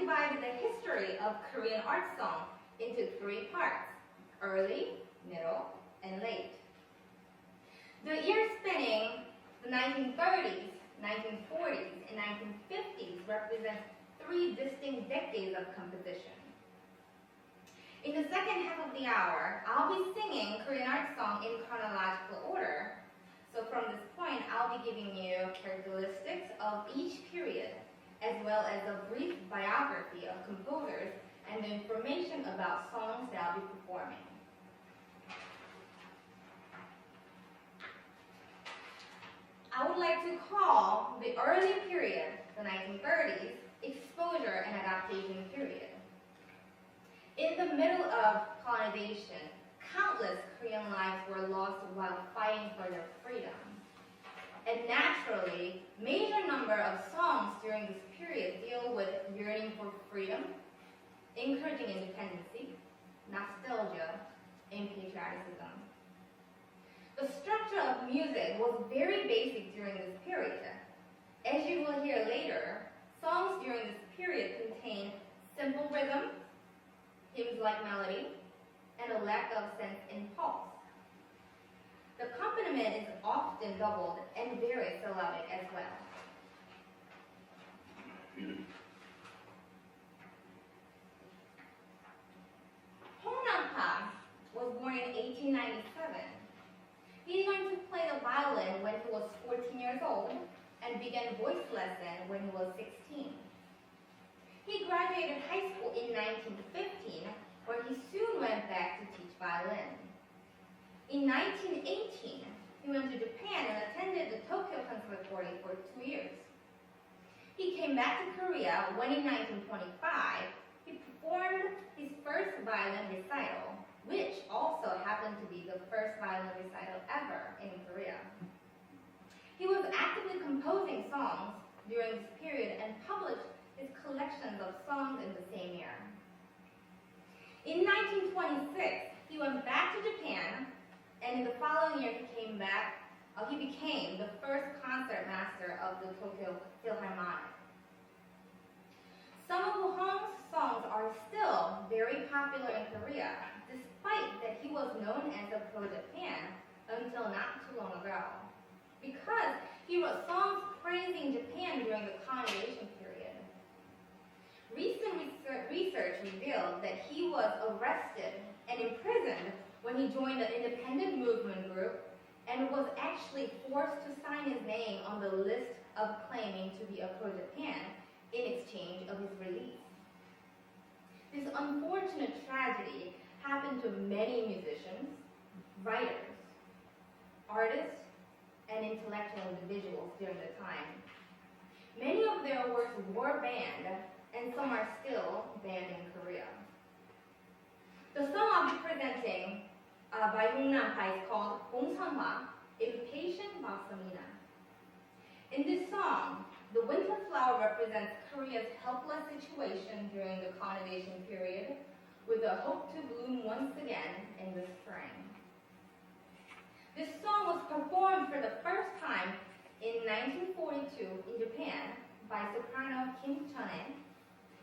divided the history of Korean art song into three parts: early, middle, and late. The years spanning the 1930s, 1940s, and 1950s represent three distinct decades of composition. In the second half of the hour, I'll be singing Korean art song in chronological order. So from this point, I'll be giving you characteristics of each period, as well as a brief biography of composers and the information about songs that I'll be performing. I would like to call the early period, the 1930s, exposure and adaptation period. In the middle of colonization, countless Korean lives were lost while fighting for their freedom. And naturally, major number of songs during this period deal with yearning for freedom, encouraging independence, nostalgia, and patriotism. The structure of music was very basic during this period. As you will hear later, songs during this period contain simple rhythm, hymns-like melody, and a lack of sense in pulse. The accompaniment is often doubled and very syllabic as well. Hong Nam-pa was born in 1897. He learned to play the violin when he was 14 years old and began voice lesson when he was 16. He graduated high school in 1915, where he soon went back to teach violin. In 1918, he went to Japan and attended the Tokyo Conservatory for 2 years. He came back to Korea when in 1925, he performed his first violin recital, which also happened to be the first violin recital ever in Korea. He was actively composing songs during this period and published his collections of songs in the same year. In 1926, he went back to Japan, and in the following year he became the first concertmaster of the Tokyo Philharmonic. Some of Hong's songs are still very popular in Korea, despite that he was known as a pro-Japan until not too long ago, because he wrote songs praising Japan during the colonization period. Recent research revealed that he was arrested and imprisoned when he joined the independent movement group and was actually forced to sign his name on the list of claiming to be a pro-Japan in exchange of his release. This unfortunate tragedy happened to many musicians, writers, artists, and intellectual individuals during the time. Many of their works were banned, and some are still banned in Korea. The song I'll be presenting by Hong Nam-pa is called Gongseonhwa, Impatient Balsamina. In this song, the winter flower represents Korea's helpless situation during the colonization period, with a hope to bloom once again in the spring. This song was performed for the first time in 1942 in Japan by soprano Kim Chun-in,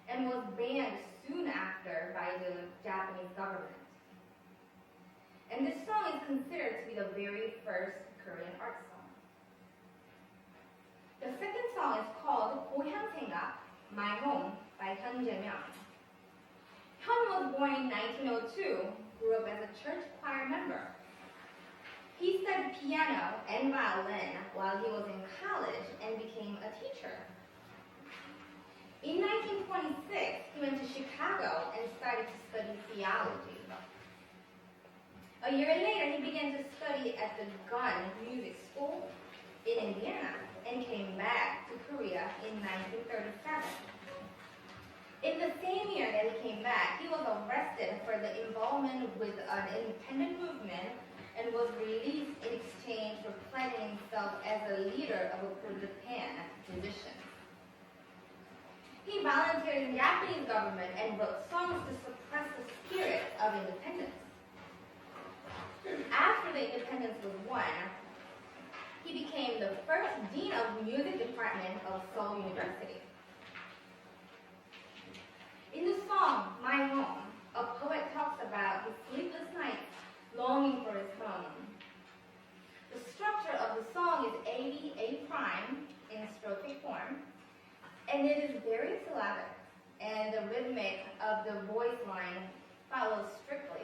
and was banned soon after by the Japanese government. And this song is considered to be the very first Korean art song. The second song is called 고향 생각, My Home, by Hyun Jae-myung. Hyun was born in 1902, grew up as a church choir member. He studied piano and violin while he was in college and became a teacher. In 1926, he went to Chicago and started to study theology. A year later, he began to study at the Gunn Music School in Indiana and came back to Korea in 1937. In the same year that he came back, he was arrested for the involvement with an independent movement and was released in exchange for pledging himself as a leader of a pro-Japan position. He volunteered in the Japanese government and wrote songs to suppress the spirit of independence. After the independence was won, he became the first dean of music department of Seoul University. and it is very syllabic, and the rhythmic of the voice line follows strictly.